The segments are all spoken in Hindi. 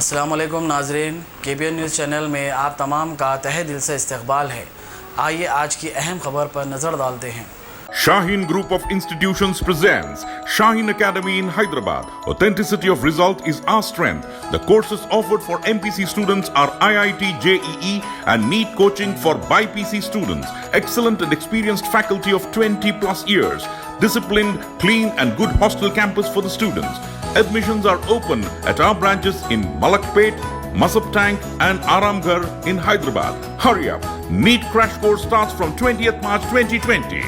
अस्सलाम वालेकुम नाज़रीन, KBN न्यूज़ चैनल में आप तमाम का तहे दिल से इस्तकबाल है। आइए आज की अहम खबर पर नज़र डालते हैं। Shaheen Group of Institutions presents Shaheen Academy in Hyderabad. Authenticity of result is our strength. The courses offered for MPC students are IIT, JEE and NEET coaching for BIPC students. Excellent and experienced faculty of 20 plus years. Disciplined, clean and good hostel campus for the students. Admissions are open at our branches in Malakpet, Masab Tank and Aramgarh in Hyderabad. Hurry up. NEET crash course starts from 20th March 2020.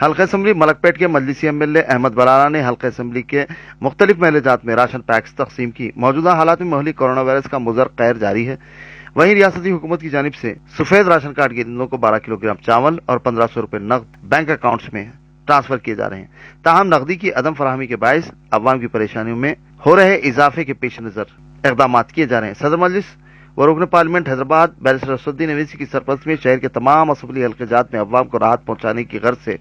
हल्का असम्बली मलकपेट के मजलिसी एमएलए अहमद बरारा ने हल्का असम्बली के मुख्तलिफ महलजात में राशन पैक्स तकसीम की। मौजूदा हालात में मामूली कोरोना वायरस का मुज़र कैर जारी है। वहीं रियासती हुकूमत की जानिब से सफेद राशन कार्ड के ईंधनों को 12 किलोग्राम चावल और 1500 रुपए नकद बैंक अकाउंट्स में ट्रांसफर किए जा रहे हैं। ताहम नकदी की अदम फराहमी के बायस अवाम की परेशानियों में हो रहे इजाफे के पेश नजर इकदाम किए जा रहे हैं। सदर मजलिस व रुकन पार्लियामेंट हैदराबाद बैरिस्टर असदुद्दीन अवैसी की सरपरस्ती में शहर के तमाम असम्बली हल्क़ात में अवाम को राहत पहुंचाने की गर्ज से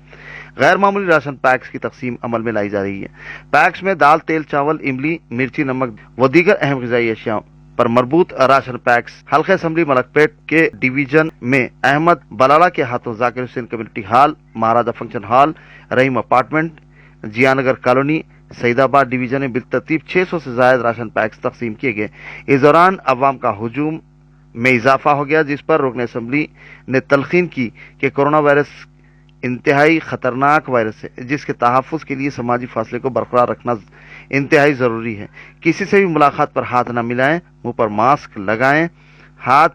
गैर मामूली राशन पैक्स की तकसीम अमल में लाई जा रही है। पैक्स में दाल, तेल, चावल, इमली, मिर्ची, नमक व दीगर अहम ग़िज़ाई अशिया पर मरबूत राशन पैक्स हल्का असम्बली मलकपेट के डिवीजन में अहमद बरारा के हाथों जाकिर हुसैन कम्युनिटी हॉल, महाराजा फंक्शन हॉल, रहीम अपार्टमेंट, जियानगर कॉलोनी, सईदाबाद डिवीजन में बिलतरतीब 600 से ज्यादा राशन पैक्स तकसीम किए गए। इस दौरान अवाम का हुजूम में इजाफा हो गया, जिस पर रुकन असम्बली ने तलखीन की कि कोरोना वायरस इंतहाई खतरनाक वायरस है, जिसके तहफ़्फ़ुज़ के लिए समाजी फासले को बरकरार रखना इंतहाई ज़रूरी है। किसी से भी मुलाकात पर हाथ न मिलाएं, मुंह पर मास्क लगाएं, हाथ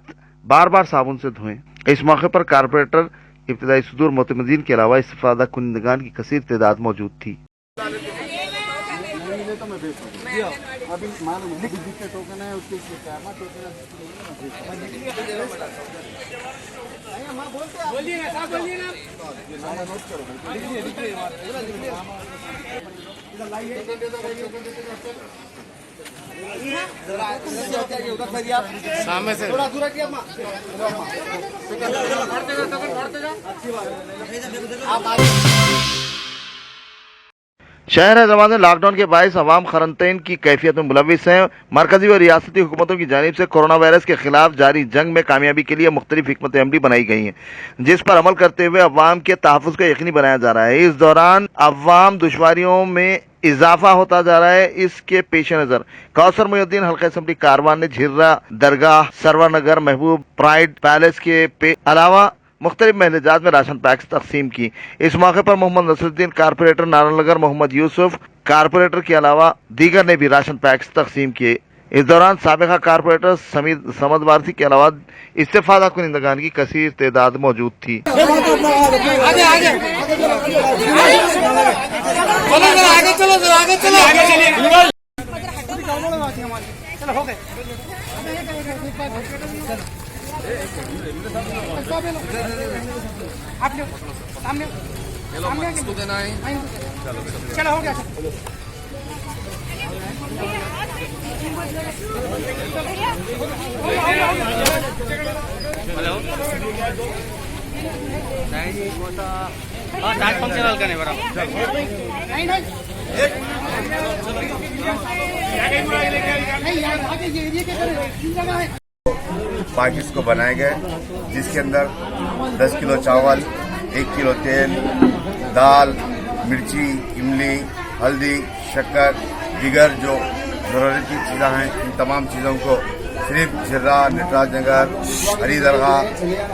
बार बार साबुन से धोएं। इस मौके पर कारपोरेटर, इब्तिदाई सुदूर मोतमदीन के अलावा इस्तिफादा कुनिंदगान की कसीर तादाद मौजूद थी। अभी मालूम है जितने टोकन है उसके क्या टोकन बोलिए ना नोट करो इधर लाइए सामने से थोड़ा दूर हटिए शहर हैदराबाद में लॉकडाउन के बायस अवाम खरंतैन की कैफियत में मुलविस हैं। मरकजी व रियासती हुकूमतों की जानिब से कोरोना वायरस के खिलाफ जारी जंग में कामयाबी के लिए मुख्तलिफ हिकमत अमली बनाई गई हैं, जिस पर अमल करते हुए अवाम के तहफ़्फ़ुज़ को यकीनी बनाया जा रहा है। इस दौरान अवाम दुश्वारियों में इजाफा होता जा रहा है। इसके पेश नजर कौसर मुहिउद्दीन हल्का असम्बली कारवान ने झिर्रा दरगाह, सरवर नगर, महबूब प्राइड पैलेस के अलावा मुख्तलिफ महलजात में राशन पैक्स तकसीम की। इस मौके पर मोहम्मद नसरुद्दीन, कारपोरेटर नारायणनगर मोहम्मद यूसुफ, कारपोरेटर के अलावा दीगर ने भी राशन पैक्स तकसीम किए। इस दौरान साबिका कारपोरेटर समद वारसी के अलावा इस्तिफादा कुनिंदगान की कसीर तादाद मौजूद थी। चलो हो गया हेलो नहीं वो तो डाक फंक्शनल का नहीं बराबर पैकेट्स को बनाए गए, जिसके अंदर 10 किलो चावल, 1 किलो तेल, दाल, मिर्ची, इमली, हल्दी, शक्कर, दीगर जो ज़रूरत की चीज़ें हैं, इन तमाम चीज़ों को सिर्फ झिर्रा, नटराज नगर, हरी दरगाह,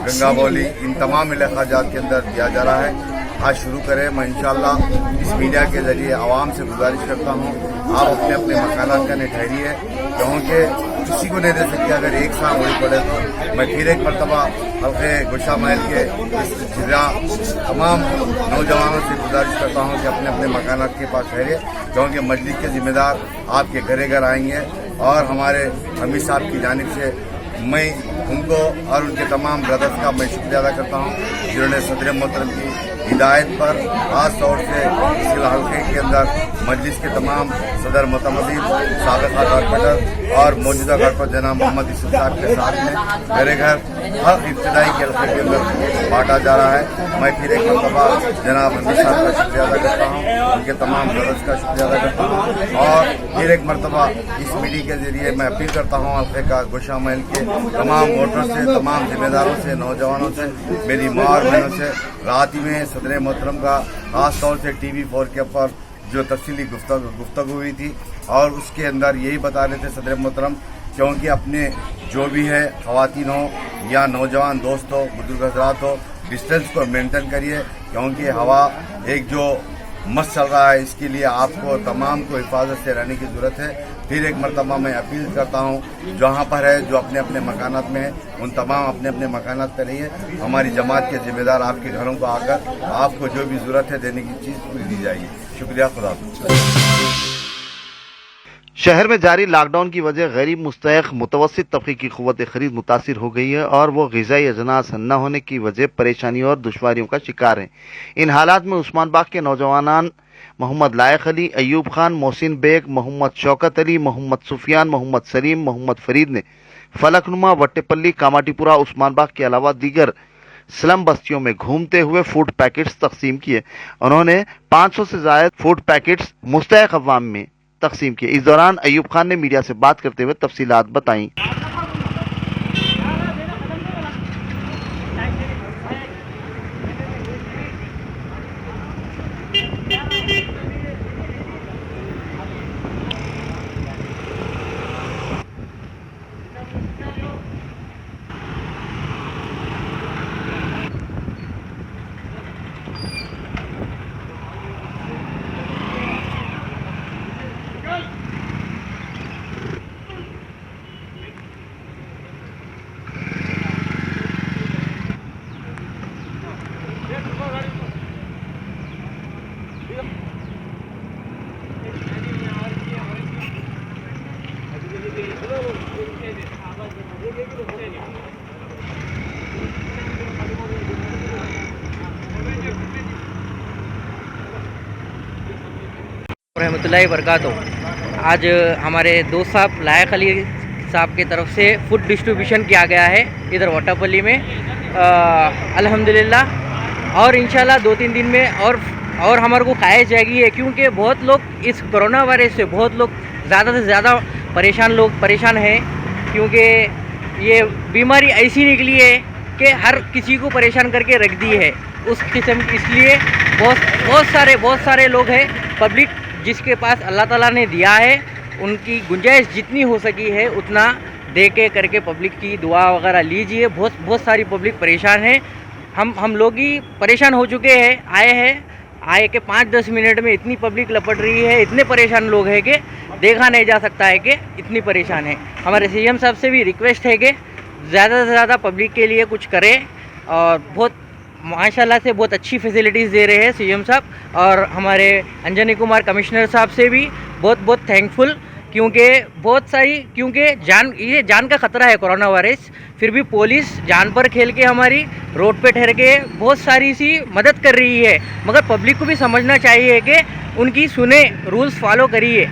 गंगा बौली, इन तमाम इलाक़ात के अंदर दिया जा रहा है। आज शुरू करें। मैं इंशाअल्लाह इस मीडिया के जरिए आवाम से गुजारिश करता हूँ, आप अपने अपने मकानात का ठहरिए, क्योंकि किसी को नहीं दे सकते। अगर एक साथ होनी पड़े तो मैं फिर एक मरतबा हल्के गुस्सा महल के इस जिला तमाम नौजवानों से गुजारिश करता हूँ कि अपने अपने मकानात के पास ठहरे, क्योंकि मस्जिद के जिम्मेदार आपके घरे घर आएंगे। और हमारे अमीर साहब की जानिब से मैं उनको और उनके तमाम ब्रदर्स का मैं शुक्रिया अदा करता हूँ, जिन्होंने सदर मोहतरम की हिदायत पर खास तौर से मेरे हल्के के अंदर मजलिस के तमाम सदर मुतमदीन साबिक़ा कॉर्पोरेटर और मौजूदा कॉर्पोरेटर जनाब मोहम्मद यूसुफ साहब के साथ में मेरे घर हर इब्तदाई के हल्के के अंदर बांटा जा रहा है। मैं फिर एक मरतबा जनाब अमीर साहब का शुक्रिया अदा करता हूँ, उनके तमाम सदस्य का शुक्रिया अदा करता हूँ और फिर एक मरतबा इस मीडिया के जरिए मैं अपील करता हूँ हल्के का गोशा महल के तमाम वोटरों से, तमाम जिम्मेदारों से, नौजवानों से, मेरी माँ और बहनों से रात ही में सदर मोहतरम का खास तौर से TV4 के ऊपर जो तफसीली गुफ्तगू हुई थी और उसके अंदर यही बता रहे थे सदर मोहतरम, क्योंकि अपने जो भी है ख़वातीन हो या नौजवान दोस्त हो, बुजुर्ग हजरात हो, डिस्टेंस को मेंटेन करिए क्योंकि हवा एक जो मस्त चल रहा है, इसके लिए आपको तमाम को हिफाजत से रहने की ज़रूरत है। फिर एक मरतबा मैं अपील करता हूँ जहाँ पर है जो अपने अपने मकानात में है उन तमाम अपने अपने मकानात पर रहिए। हमारी जमात के जिम्मेदार आपके घरों को आकर आपको जो भी ज़रूरत है देने की चीज़ पूरी दी जाएगी। शुक्रिया, खुदा। शहर में जारी लॉकडाउन की वजह गरीब मुस्तहक मुतवस्सित तबके की क़ुव्वत खरीद मुतासिर हो गई है और वो ग़िज़ाई अजनास न होने की वजह परेशानियों और दुश्वारियों का शिकार हैं। इन हालात में उस्मान बाग के नौजवानान मोहम्मद लायक अली, अयूब खान, मोहसिन बेग, मोहम्मद शौकत अली, मोहम्मद सुफियान, मोहम्मद सलीम, मोहम्मद फरीद ने फलकनुमा, वट्टेपल्ली, कामाटीपुरा, उस्मान बाग के अलावा दीगर स्लम बस्तियों में घूमते हुए फूड पैकेट्स तकसीम किए। उन्होंने 500 से ज़ायद फूड पैकेट्स मुस्तहक अवाम में तकसीम किए। इस दौरान अयूब खान ने मीडिया से बात करते हुए तफसीलात बताईं। रहमतुल्लाहि वबरकातुहू। आज हमारे दोस्त साहब लायक अली साहब की तरफ से फूड डिस्ट्रीब्यूशन किया गया है इधर वट्टापल्ली में अल्हम्दुलिल्लाह, और इंशाल्लाह 2-3 दिन में और हमारे को ख्वाहिश जाएगी है क्योंकि बहुत लोग इस कोरोना वायरस से बहुत लोग ज़्यादा से ज़्यादा परेशान हैं क्योंकि ये बीमारी ऐसी निकली है कि हर किसी को परेशान करके रख दी है उस किस्म। इसलिए बहुत सारे लोग हैं पब्लिक जिसके पास अल्लाह ताला ने दिया है उनकी गुंजाइश जितनी हो सकी है उतना दे के करके पब्लिक की दुआ वगैरह लीजिए। बहुत सारी पब्लिक परेशान है, हम लोग ही परेशान हो चुके हैं। आए के 5-10 मिनट में इतनी पब्लिक लपट रही है, इतने परेशान लोग हैं कि देखा नहीं जा सकता है कि इतनी परेशान है। हमारे CM साहब से भी रिक्वेस्ट है कि ज़्यादा से ज़्यादा पब्लिक के लिए कुछ करें और बहुत माशाल्लाह से बहुत अच्छी फैसिलिटीज़ दे रहे हैं CM साहब। और हमारे अंजनी कुमार कमिश्नर साहब से भी बहुत थैंकफुल क्योंकि ये जान का ख़तरा है कोरोना वायरस, फिर भी पुलिस जान पर खेल के हमारी रोड पे ठहर के बहुत सारी सी मदद कर रही है। मगर पब्लिक को भी समझना चाहिए कि उनकी सुने, रूल्स फॉलो करिए।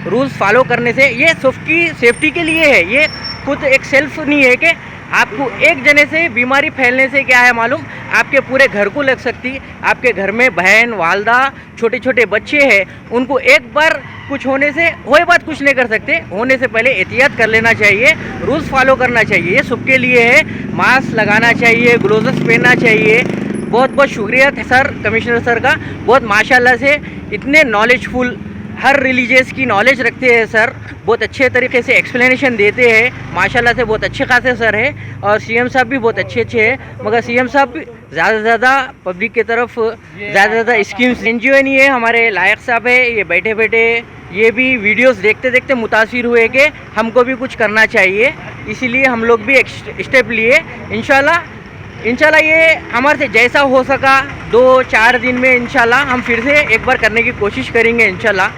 रूल्स फॉलो करने से ये सबकी सेफ्टी के लिए है, ये खुद एक सेल्फ नहीं है कि आपको एक जने से बीमारी फैलने से क्या है मालूम, आपके पूरे घर को लग सकती। आपके घर में बहन, वालदा, छोटे छोटे बच्चे हैं, उनको एक बार कुछ होने से वही बात कुछ नहीं कर सकते, होने से पहले एहतियात कर लेना चाहिए, रूल्स फॉलो करना चाहिए। ये सबके लिए है, मास्क लगाना चाहिए, ग्लोव्स पहनना चाहिए। बहुत शुक्रिया सर, कमिश्नर सर का, बहुत माशाल्लाह से इतने नॉलेजफुल, हर रिलीजियस की नॉलेज रखते हैं सर, बहुत अच्छे तरीके से एक्सप्लेनेशन देते हैं, माशाल्लाह से बहुत अच्छे खासे सर है। और CM साहब भी बहुत अच्छे हैं, मगर CM साहब ज़्यादा से ज़्यादा पब्लिक की तरफ ज़्यादा स्कीम्स NGO नहीं है। हमारे लायक साहब है, ये बैठे ये भी वीडियोस देखते देखते मुतासिर हुए कि हमको भी कुछ करना चाहिए, इसीलिए हम लोग भी एक स्टेप लिए। इंशाल्लाह ये हमारे से जैसा हो सका 2-4 दिन में इंशाल्लाह हम फिर से एक बार करने की कोशिश करेंगे इंशाल्लाह।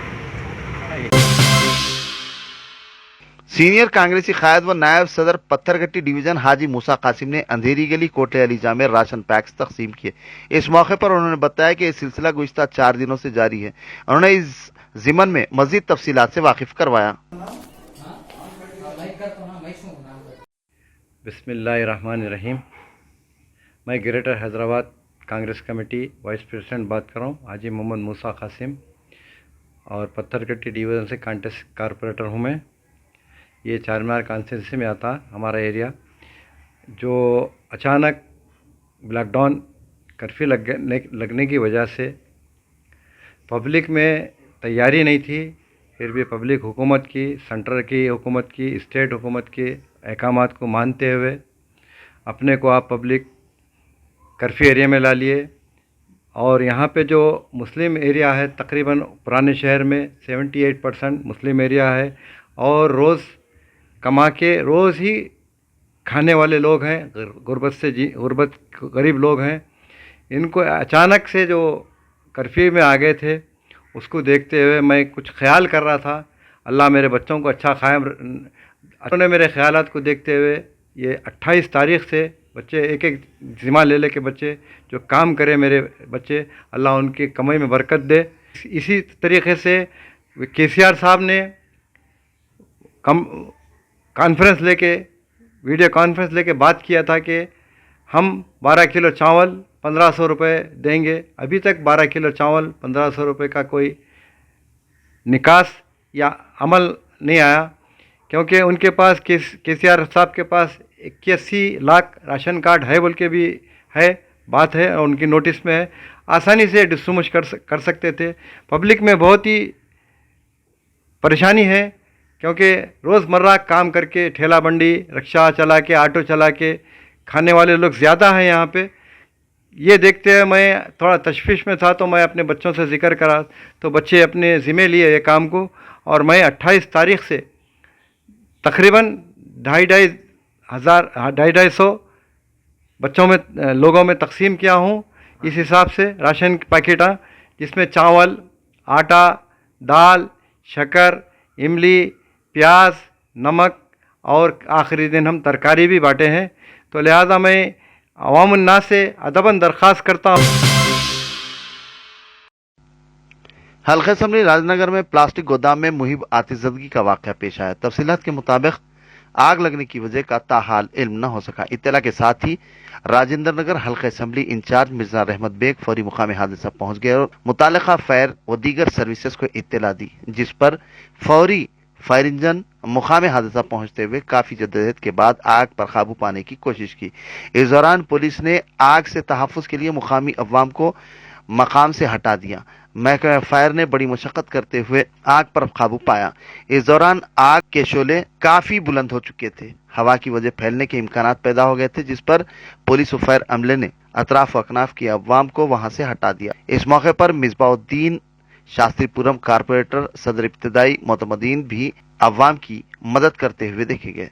सीनियर कांग्रेसी कायद व नायब सदर पत्थरगट्टी डिवीजन हाजी मूसा कासिम ने अंधेरी गली कोटले अलीजा में राशन पैक्स तकसीम किए। इस मौके पर उन्होंने बताया कि यह सिलसिला गुज़िश्ता 4 दिनों से जारी है। उन्होंने इस जिमन में मजीद तफसीलात से वाकिफ करवाया। बिस्मिल्लाहिर्रहमानिर्रहीम। मैं greater Hyderabad Congress committee vice president बात कर रहा हूँ, हाजी मोहम्मद मूसा कासिम, और पत्थरगट्टी डिवीज़न से कांटेस्ट कारपोरेटर हूँ मैं। ये चारमीनार कॉन्स्टिट्यूंसी में आता हमारा एरिया। जो अचानक लॉकडाउन कर्फ्यू लगने की वजह से पब्लिक में तैयारी नहीं थी, फिर भी पब्लिक हुकूमत की, सेंटर की हुकूमत की, स्टेट हुकूमत के अहकामात को मानते हुए अपने को आप पब्लिक कर्फ्यू एरिया में ला लिए। और यहाँ पे जो मुस्लिम एरिया है, तकरीबन पुराने शहर में 78% मुस्लिम एरिया है, और रोज़ कमा के रोज़ ही खाने वाले लोग हैं, गुर्बत गरीब लोग हैं। इनको अचानक से जो कर्फ्यू में आ गए थे, उसको देखते हुए मैं कुछ ख्याल कर रहा था, अल्लाह मेरे बच्चों को अच्छा ख़ायम। उन्होंने मेरे ख्यालात को देखते हुए ये 28 तारीख़ से बच्चे एक एक ज़िम्मा ले के बच्चे जो काम करें, मेरे बच्चे, अल्लाह उनकी कमाई में बरकत दे। इसी तरीक़े से केसीआर साहब ने कॉन्फ्रेंस लेके, वीडियो कॉन्फ्रेंस लेके बात किया था कि हम 12 किलो चावल 1500 रुपये देंगे। अभी तक 12 किलो चावल 1500 रुपये का कोई निकास या अमल नहीं आया, क्योंकि उनके पास केसीआर साहब के पास 81 लाख राशन कार्ड है बोल के भी है, बात है, और उनकी नोटिस में है, आसानी से डिस्ट्रीब्यूट कर सकते थे। पब्लिक में बहुत ही परेशानी है, क्योंकि रोज़मर्रा काम करके, ठेला बंडी, रिक्शा चला के, ऑटो चला के खाने वाले लोग ज़्यादा हैं यहाँ पे। ये देखते हुए मैं थोड़ा तशवीश में था, तो मैं अपने बच्चों से जिक्र करा, तो बच्चे अपने ज़िम्मे लिए ये काम को, और मैं 28 तारीख़ से तकरीबन 250 बच्चों में, लोगों में तकसीम किया हूँ। इस हिसाब से राशन पैकेट, जिसमें चावल, आटा, दाल, शक्कर, इमली, प्याज, नमक, और आखिरी दिन हम तरकारी भी बांटे हैं। तो लिहाजा मैं अवामुन्नास से अदबन दरख्वास्त करता हूँ। हल्का असम्बली राजनगर में प्लास्टिक गोदाम में मुहिब आतिशज़दगी का वाक़या पेश आया। तफसीलात के मुताबिक आग लगने की वजह का ताहाल इल्म न हो सका। इत्तला के साथ ही राजेंद्र नगर हल्का असम्बली इंचार्ज मिर्जा रहमत बेग फौरी मुकाम हादसा पहुंच गए और मुतालिका फायर व दीगर सर्विसेज को इत्तला दी, जिस पर फौरी फायर इंजन मुकाम हादसा पहुंचते हुए काफी जद्दोजहद के बाद आग पर काबू पाने की कोशिश की। इस दौरान पुलिस ने आग से तहफ़्फ़ुज़ के लिए मुकामी अवाम को मकाम से हटा दिया। महकमा फायर ने बड़ी मशक्कत करते हुए आग पर काबू पाया। इस दौरान आग के शोले काफी बुलंद हो चुके थे, हवा की वजह फैलने के इम्कानात पैदा हो गए थे, जिस पर पुलिस और फायर अमले ने अतराफ अकनाफ की अवाम को वहां से हटा दिया। इस मौके पर मिसबाउद्दीन शास्त्रीपुरम कारपोरेटर सदर इब्तदाई मोतमदीन भी अवाम की मदद करते हुए देखे गए।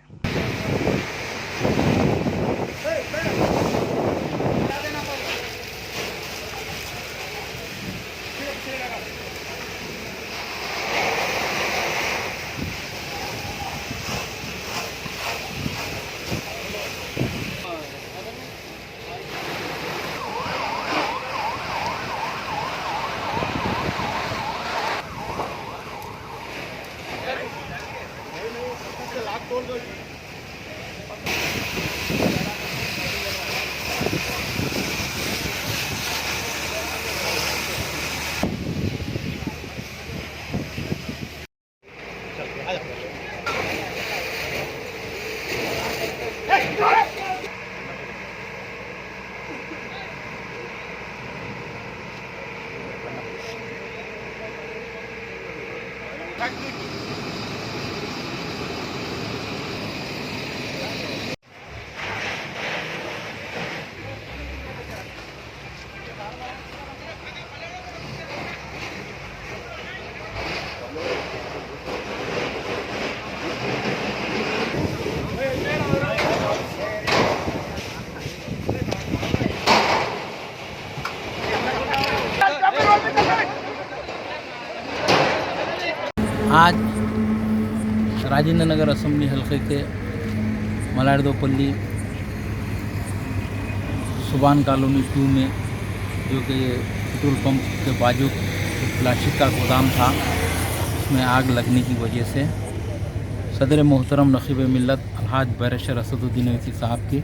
आज राजेंद्र नगर असेंबली हल्के के मलारदोपल्ली सुबान कॉलोनी 2 में, जो कि पेट्रोल पंप के बाजू प्लास्टिक का गोदाम था, उसमें आग लगने की वजह से सदर मोहतरम नक़ीब मिल्लत अलहाज बैरिस्टर असदुद्दीन ओवैसी साहब की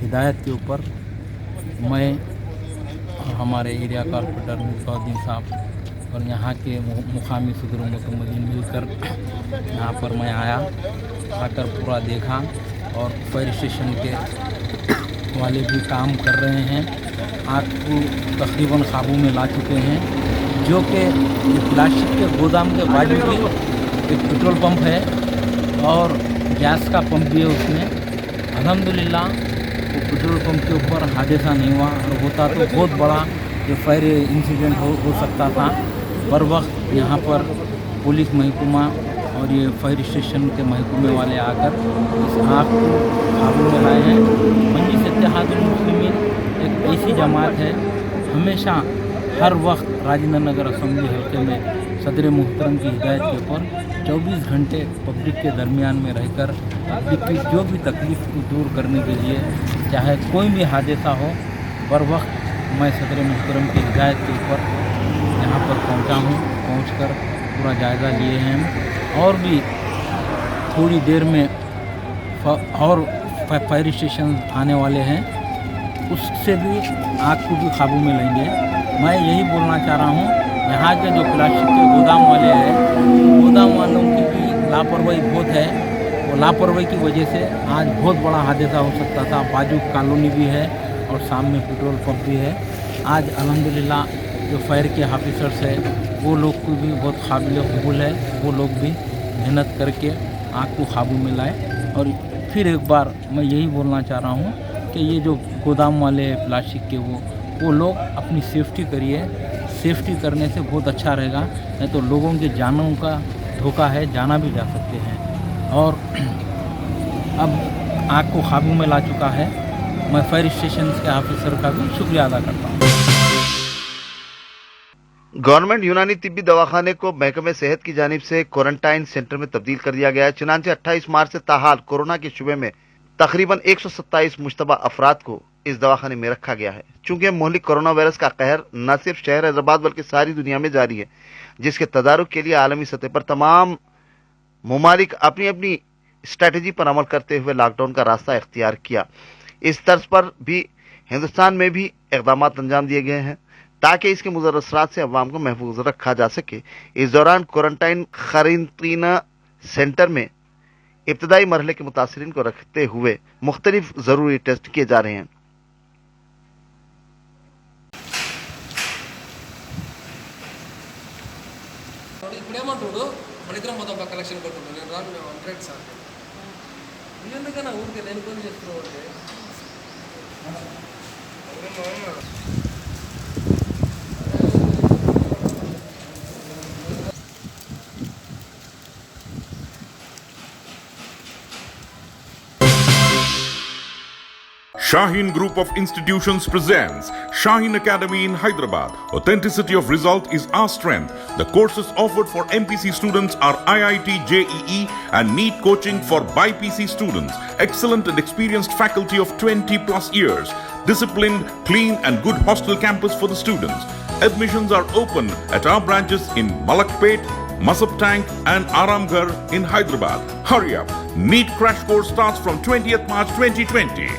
हिदायत के ऊपर मैं और हमारे एरिया कॉर्पोरेटर मुसउद्दीन साहब और यहाँ के मुकामी सदर मुतमदीन मिलकर यहाँ पर मैं आया, आकर पूरा देखा और फायर स्टेशन के वाले भी काम कर रहे हैं। आग को तकरीबन काबू में ला चुके हैं, जो कि प्लास्टिक के गोदाम के बाजू भी एक पेट्रोल पंप है और गैस का पंप भी है उसमें। अल्हम्दुलिल्लाह वो पेट्रोल पंप के ऊपर हादसा नहीं हुआ, और होता तो बहुत बड़ा जो फायर इंसिडेंट हो सकता था। बर वक्त यहाँ पर पुलिस महकमा और ये फायर स्टेशन के महकमे वाले आकर इस आग को काबू में लाए हैं। मजलिस इत्तेहादुल मुस्लिमीन एक ऐसी जमात है, हमेशा हर वक्त राजेंद्र नगर असेंबली हल्के में सदर मुहतरम की हिदायत के ऊपर 24 घंटे पब्लिक के दरमियान में रहकर पब्लिक की जो भी तकलीफ़ को दूर करने के लिए, चाहे कोई भी हादसा हो, बर वक्त मैं सदर मुहतरम की हिदायत के ऊपर यहाँ पर पहुँचा हूँ। पहुँचकर पूरा जायज़ा लिए हैं और भी थोड़ी देर में और फायर स्टेशन आने वाले हैं, उससे भी आग को भी काबू में लेंगे। मैं यही बोलना चाह रहा हूँ, यहाँ के जो प्लास्टिक के गोदाम वाले हैं, गोदाम वालों की भी लापरवाही बहुत है। वो लापरवाही की वजह से आज बहुत बड़ा हादसा हो सकता था। बाजू कॉलोनी भी है और सामने पेट्रोल पंप भी है। आज अल्हम्दुलिल्लाह जो फायर के ऑफिसर्स है वो लोग को भी बहुत काबिल कबूल है, वो लोग भी मेहनत करके आग को काबू में लाए। और फिर एक बार मैं यही बोलना चाह रहा हूँ कि ये जो गोदाम वाले हैं प्लास्टिक के, वो लोग अपनी सेफ्टी करिए। सेफ्टी करने से बहुत अच्छा रहेगा, नहीं तो लोगों के जानों का धोखा है, जाना भी जा सकते हैं। और अब आग को काबू में ला चुका है। मैं फायर स्टेशन के ऑफिसर का भी शुक्रिया अदा करता हूँ। गवर्नमेंट यूनानी तिब्बी दवाखाने को महकमे सेहत की जानिब से क्वारंटाइन सेंटर में तब्दील कर दिया गया है। चुनांचे 28 मार्च से ताहाल कोरोना के शुबे में तकरीबन 127 मुश्तबा अफराद को इस दवाखाने में रखा गया है। चूंकि मुहलिक कोरोना वायरस का कहर न सिर्फ शहर हैदराबाद बल्कि सारी दुनिया में जारी है, जिसके तदारुक के लिए आलमी सतह पर तमाम मुमालिक अपनी अपनी स्ट्रैटेजी पर अमल करते हुए लॉकडाउन का रास्ता इख्तियार किया। इस तर्ज पर भी हिंदुस्तान में भी इक़दाम अंजाम दिए गए हैं ताकि इसके मुज़र असरात से अवाम को महफूज रखा जा सके। इस दौरान क्वारंटाइन क़रीना सेंटर में इब्तदाई मरहले के मुतासिरीन को रखते हुए मुख्तलिफ ज़रूरी टेस्ट किए जा रहे हैं। Shaheen Group of Institutions presents Shaheen Academy in Hyderabad. Authenticity of result is our strength. The courses offered for MPC students are IIT, JEE and NEET coaching for BIPC students. Excellent and experienced faculty of 20 plus years. Disciplined, clean and good hostel campus for the students. Admissions are open at our branches in Malakpet, Masab Tank and Aramghar in Hyderabad. Hurry up. NEET crash course starts from 20th March 2020.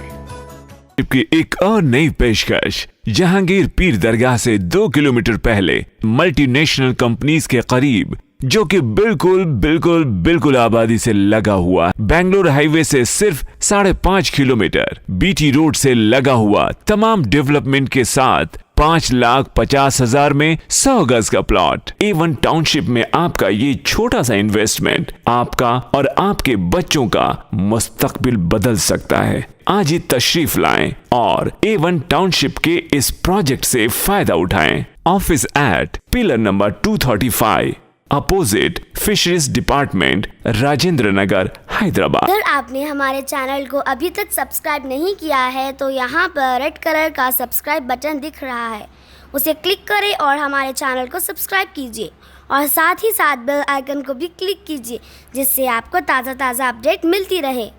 की एक और नई पेशकश जहांगीर पीर दरगाह से 2 किलोमीटर पहले मल्टीनेशनल कंपनीज के करीब, जो कि बिल्कुल आबादी से लगा हुआ, बेंगलोर हाईवे से सिर्फ 5.5 किलोमीटर, बीटी रोड से लगा हुआ, तमाम डेवलपमेंट के साथ 5,50,000 में 100 गज का प्लॉट। A1 टाउनशिप में आपका ये छोटा सा इन्वेस्टमेंट आपका और आपके बच्चों का मुस्तकबिल बदल सकता है। आज ही तशरीफ लाएं और A1 टाउनशिप के इस प्रोजेक्ट से फायदा उठाएं। Office at pillar number 235 opposite fisheries department, Rajendra Nagar, Hyderabad. अगर आपने हमारे चैनल को अभी तक सब्सक्राइब नहीं किया है तो यहाँ पर रेड कलर का सब्सक्राइब बटन दिख रहा है, उसे क्लिक करें और हमारे चैनल को सब्सक्राइब कीजिए और साथ ही साथ बेल आइकन को भी क्लिक कीजिए जिससे आपको ताज़ा अपडेट मिलती रहे।